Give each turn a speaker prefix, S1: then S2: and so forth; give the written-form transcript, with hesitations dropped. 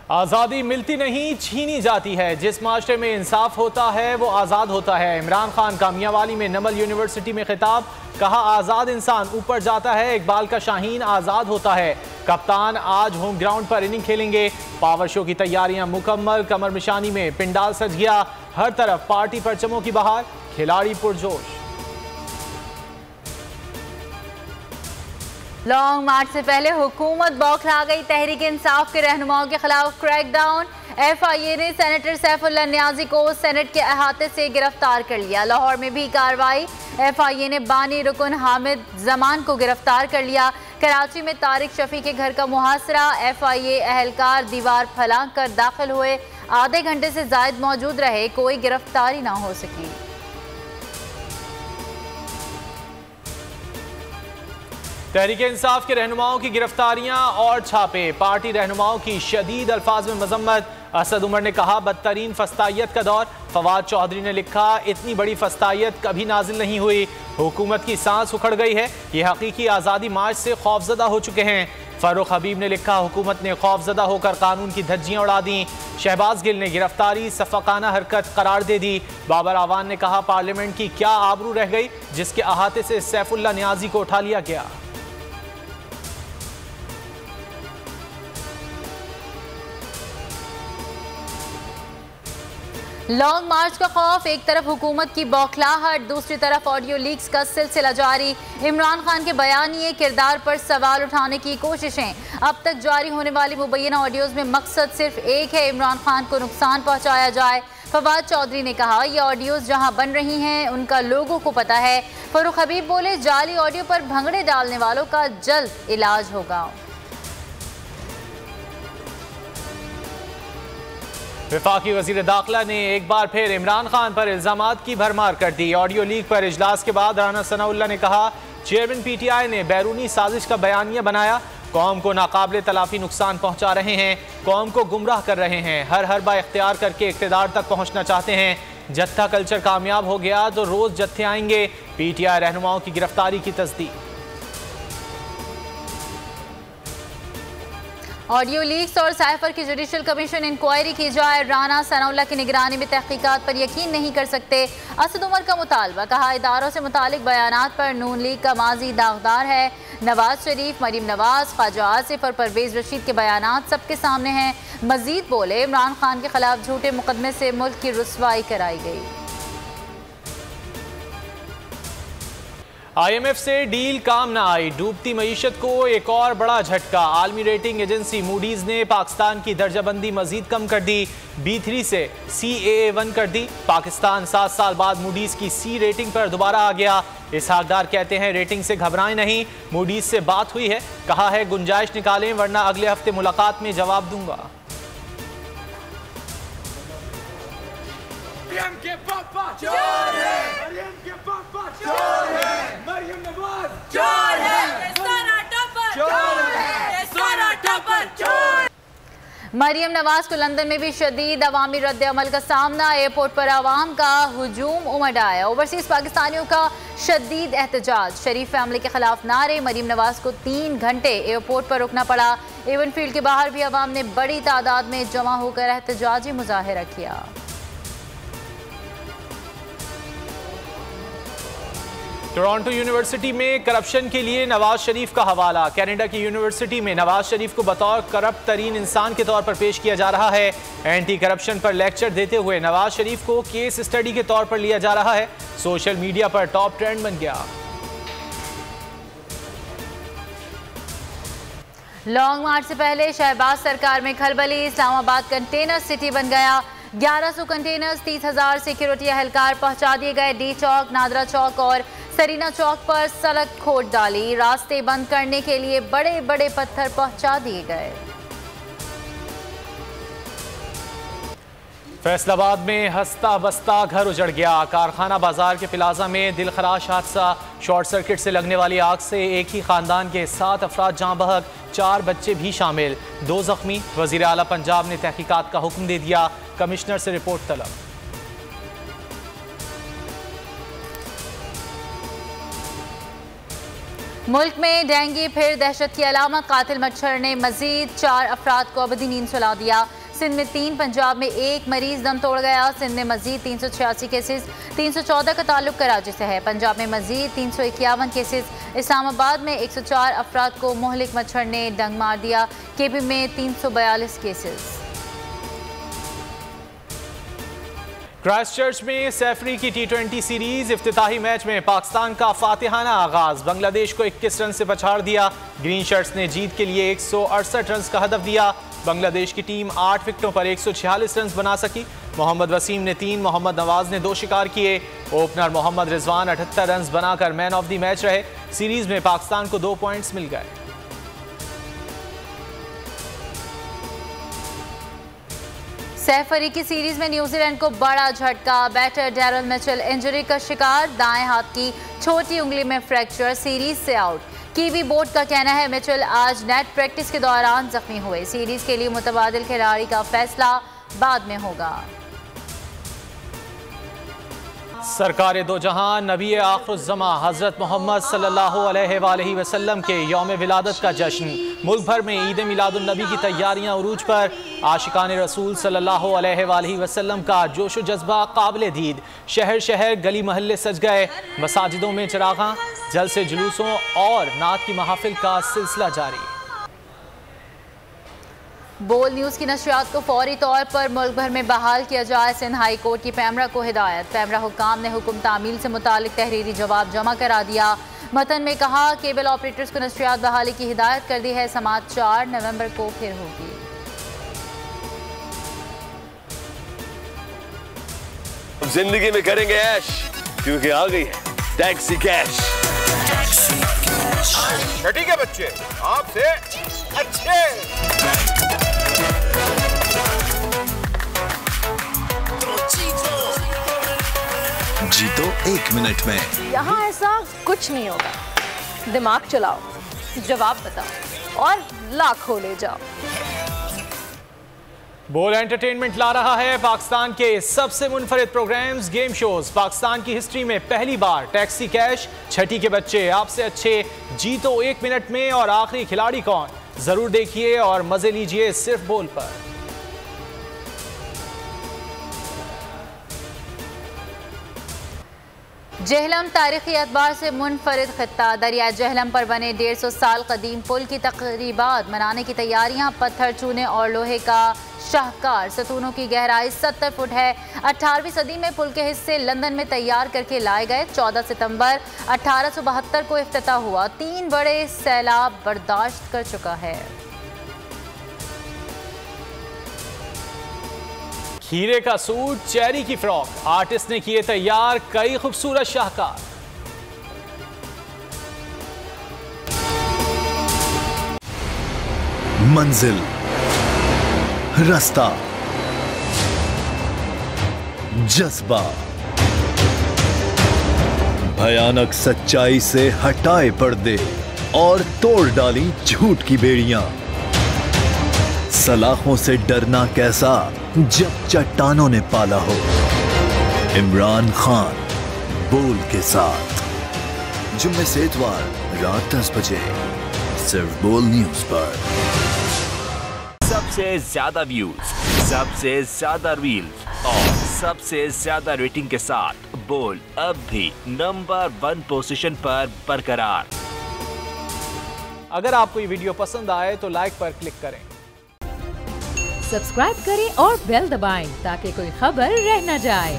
S1: आज़ादी मिलती नहीं, छीनी जाती है। जिस माशरे में इंसाफ होता है वो आज़ाद होता है। इमरान खान का मियांवाली में नमल यूनिवर्सिटी में खिताब, कहा आज़ाद इंसान ऊपर जाता है, इकबाल का शाहीन आज़ाद होता है। कप्तान आज होम ग्राउंड पर इनिंग खेलेंगे। पावर शो की तैयारियां मुकम्मल, कमर निशानी में पिंडाल सज गया, हर तरफ पार्टी परचमों की बहार, खिलाड़ी पुरजोश।
S2: लॉन्ग मार्च से पहले हुकूमत बौखला गई। तहरीक इंसाफ के रहनुमाओं के खिलाफ क्रैकडाउन। FIA ने सेनेटर सैफुल्लाह नियाजी को सेनेट के अहाते से गिरफ्तार कर लिया। लाहौर में भी कार्रवाई। FIA ने बानी रुकन हामिद जमान को गिरफ्तार कर लिया। कराची में तारिक शफी के घर का मुहासरा। FIA एहलकार दीवार फलांग कर दाखिल हुए, आधे घंटे से जायद मौजूद रहे, कोई गिरफ्तारी ना हो सकी।
S1: तहरीक इंसाफ के रहनुमाओं की गिरफ्तारियां और छापे। पार्टी रहनुमाओं की शदीद अल्फाज में मजम्मत। असद उमर ने कहा बदतरीन फस्तायत का दौर। फवाद चौधरी ने लिखा इतनी बड़ी फस्तायत कभी नाजिल नहीं हुई। हुकूमत की सांस उखड़ गई है, ये हकीकी आज़ादी मार्च से खौफजदा हो चुके हैं। फारूक हबीब ने लिखा हुकूमत ने खौफजदा होकर कानून की धज्जियां उड़ा दी। शहबाज गिल ने गिरफ्तारी सफाकाना हरकत करार दे दी। बाबर आवान ने कहा पार्लियामेंट की क्या आबरू रह गई जिसके अहाते से सैफुल्लाह नियाजी को उठा लिया गया।
S2: लॉन्ग मार्च का खौफ, एक तरफ हुकूमत की बौखलाहट, दूसरी तरफ ऑडियो लीक्स का सिलसिला जारी। इमरान खान के बयानिए किरदार पर सवाल उठाने की कोशिशें। अब तक जारी होने वाली मुबैना ऑडियोज में मकसद सिर्फ एक है, इमरान खान को नुकसान पहुंचाया जाए। फवाद चौधरी ने कहा ये ऑडियोज जहां बन रही हैं उनका लोगों को पता है। फारूक हबीब बोले जाली ऑडियो पर भंगड़े डालने वालों का जल्द इलाज होगा।
S1: वफाकी वज़ीर दाखिला ने एक बार फिर इमरान खान पर इल्ज़ामात की भरमार कर दी। ऑडियो लीक पर इजलास के बाद राना सनाउल्लाह ने कहा चेयरमैन PTI ने बैरूनी साजिश का बयानिया बनाया, कौम को नाकाबिले तलाफी नुकसान पहुंचा रहे हैं, कौम को गुमराह कर रहे हैं, हर हरबा इख्तियार करके इक़्तिदार तक पहुंचना चाहते हैं। जत्था कल्चर कामयाब हो गया तो रोज़ जत्थे आएंगे। PTI रहनुमाओं की गिरफ्तारी की तस्दीक।
S2: ऑडियो लीक्स और साइफर की जुडिशल कमीशन इंक्वायरी की जाए। राना सनाउल्लाह की निगरानी में तहकीकात पर यकीन नहीं कर सकते। असद उमर का मुतालबा, कहा इदारों से मुतालिक बयानात पर नून लीग का माजी दागदार है। नवाज शरीफ, मरीम नवाज, ख्वाजा आसिफ और परवेज रशीद के बयानात सबके सामने हैं। मजीद बोले इमरान खान के खिलाफ झूठे मुकदमे से मुल्क की रुसवाई कराई गई।
S1: IMF से डील काम न आई, डूबती मईशत को एक और बड़ा झटका। आलमी रेटिंग एजेंसी मूडीज़ ने पाकिस्तान की दर्जाबंदी मजीद कम कर दी, B3 से CAA1 कर दी। पाकिस्तान 7 साल बाद मूडीज़ की C रेटिंग पर दोबारा आ गया। इसहाकदार कहते हैं रेटिंग से घबराएं नहीं, मूडीज़ से बात हुई है, कहा है गुंजाइश निकालें वरना अगले हफ्ते मुलाकात में जवाब दूंगा।
S3: मरियम के पापा चोर है, मरियम के पापा चोर है, मरियम नवाज चोर है, सारा टॉपर चोर है, सारा टॉपर चोर।
S2: मरियम नवाज को लंदन में भी शदीद अवामी रद्द अमल का सामना। एयरपोर्ट पर आवाम का हुजूम उमड़ आया। ओवरसीज पाकिस्तानियों का शदीद एहतजाज, शरीफ फैमिली के खिलाफ नारे। मरियम नवाज को 3 घंटे एयरपोर्ट पर रुकना पड़ा। एवन फील्ड के बाहर भी आवाम ने बड़ी तादाद में जमा होकर एहतजाजी मुजाहिरा किया।
S1: टोरंटो यूनिवर्सिटी में करप्शन के लिए नवाज शरीफ का हवाला। कनाडा की यूनिवर्सिटी में नवाज शरीफ को बतौर करप्ट तरीन इंसान के तौर पर पेश किया जा रहा है। एंटी करप्शन पर लेक्चर देते हुए नवाज शरीफ को केस स्टडी के तौर पर लिया जा रहा है। सोशल मीडिया पर टॉप ट्रेंड बन गया।
S2: लॉन्ग मार्च से पहले शहबाज सरकार में खलबली, इस्लामाबाद कंटेनर सिटी बन गया। 1100 कंटेनर्स, 30,000 सिक्योरिटी एहलकार पहुंचा दिए गए। डी चौक, नादरा चौक और सरीना चौक पर सड़क खोद डाली। रास्ते बंद करने के लिए बड़े बड़े पत्थर पहुंचा दिए गए।
S1: फैसलाबाद में हंसता बसता घर उजड़ गया। कारखाना बाजार के प्लाजा में दिलखराश हादसा। शॉर्ट सर्किट से लगने वाली आग से एक ही खानदान के 7 अफराद जाँ बहक, 4 बच्चे भी शामिल, 2 जख्मी। वजीर आला पंजाब ने तहकीकात का हुक्म दे दिया, कमिश्नर से रिपोर्ट तलब।
S2: मुल्क में डेंगू फिर दहशत की अलामत, कातिल मच्छर ने मजीद 4 अफराद को अबदी नींद सुला दिया। सिंध में 3, पंजाब में 1 मरीज दम तोड़ गया। सिंध में मजीद 386 केसेस, 314 का ताल्लुक कराची से है। पंजाब में मजीद 351 केसेस। इस्लामाबाद में 104 अफराद को मोहलिक मच्छर ने डंग मार दिया। केपी में 342 केसेस।
S1: क्राइस्टचर्च में सैफरी की T20 सीरीज इफ्तिताही मैच में पाकिस्तान का फातिहाना आगाज, बांग्लादेश को 21 रन से पछाड़ दिया। ग्रीन शर्ट्स ने जीत के लिए 168 रन का हदफ दिया। बांग्लादेश की टीम 8 विकेटों पर 146 रन बना सकी। मोहम्मद वसीम ने 3, मोहम्मद नवाज ने 2 शिकार किए। ओपनर मोहम्मद रिजवान 78 रन बनाकर मैन ऑफ द मैच रहे। सीरीज में पाकिस्तान को 2 पॉइंट्स मिल गए।
S2: सैफरी की सीरीज में न्यूजीलैंड को बड़ा झटका, बैटर डैरल मिचेल इंजरी का शिकार, दाएं हाथ की छोटी उंगली में फ्रैक्चर, सीरीज से आउट। कीवी बोर्ड का कहना है मिचेल आज नेट प्रैक्टिस के दौरान जख्मी हुए। सीरीज के लिए मुतबादिल खिलाड़ी का फैसला बाद में होगा।
S1: सरकार दो जहां नबी आखिरुज़्ज़मा हज़रत मोहम्मद सल्लल्लाहु अलैहि वसल्लम के यौम विलादत का जश्न, मुल्क भर में ईद मिलादुन नबी की तैयारियां उरूज पर। आशिकान रसूल सल्लल्लाहु अलैहि वसल्लम का जोश व जज्बा काबिल दीद। शहर शहर गली महल्ले सज गए। मसाजिदों में चिरागां, जलसे जुलूसों और नात की महफिल का सिलसिला जारी।
S2: बोल न्यूज़ की नशरियात को फौरी तौर पर मुल्क भर में बहाल किया जाए। सिंध हाई कोर्ट की पैमरा को हिदायत। पैमरा हुक्काम ने हुक्म तामील से मुतालिक तहरीरी जवाब जमा करा दिया। मतन में कहा केबल ऑपरेटर्स को नशरियात बहाली की हिदायत कर दी है। समाअत 4 नवंबर को फिर होगी।
S4: जिंदगी में करेंगे ऐश, क्योंकि आ गई है टैक्सी कैश।
S5: छठी के बच्चे आपसे अच्छे।
S6: जीतो 1 मिनट में।
S7: यहाँ ऐसा कुछ नहीं होगा। दिमाग चलाओ, जवाब बताओ और लाखों ले जाओ।
S1: बोल एंटरटेनमेंट ला रहा है पाकिस्तान के सबसे मुनफरिद प्रोग्राम्स, गेम शोज। पाकिस्तान की हिस्ट्री में पहली बार टैक्सी कैश, छठी के बच्चे आपसे अच्छे, जीतो 1 मिनट में और आखिरी खिलाड़ी कौन, जरूर देखिए और मजे लीजिए सिर्फ बोल पर।
S2: जहलम तारीखी एतबार से मुनफरिद खित्ता। दरिया जहलम पर बने 150 साल कदीम पुल की तकरीबात मनाने की तैयारियां। पत्थर, चूने और लोहे का शाहकार सतूनों की गहराई 70 फुट है। 18वीं सदी में पुल के हिस्से लंदन में तैयार करके लाए गए। 14 सितंबर 1872 को इफ्तिताह हुआ। 3 बड़े सैलाब बर्दाश्त कर चुका है।
S1: खीरे का सूट, चेरी की फ्रॉक, आर्टिस्ट ने किए तैयार कई खूबसूरत शाहकार।
S6: मंजिल, रास्ता, जज्बा, भयानक सच्चाई से हटाए पर्दे और तोड़ डाली झूठ की बेड़ियां। सलाखों से डरना कैसा जब चट्टानों ने पाला हो। इमरान खान बोल के साथ जुम्मे से इतवार रात 10 बजे सिर्फ बोल न्यूज पर।
S8: सबसे ज्यादा व्यूज, सबसे ज्यादा रील्स और सबसे ज्यादा रेटिंग के साथ बोल अब भी नंबर 1 पोजीशन पर बरकरार।
S1: अगर आपको ये वीडियो पसंद आए तो लाइक पर क्लिक करें,
S9: सब्सक्राइब करें और बेल दबाएं ताकि कोई खबर रह न जाए।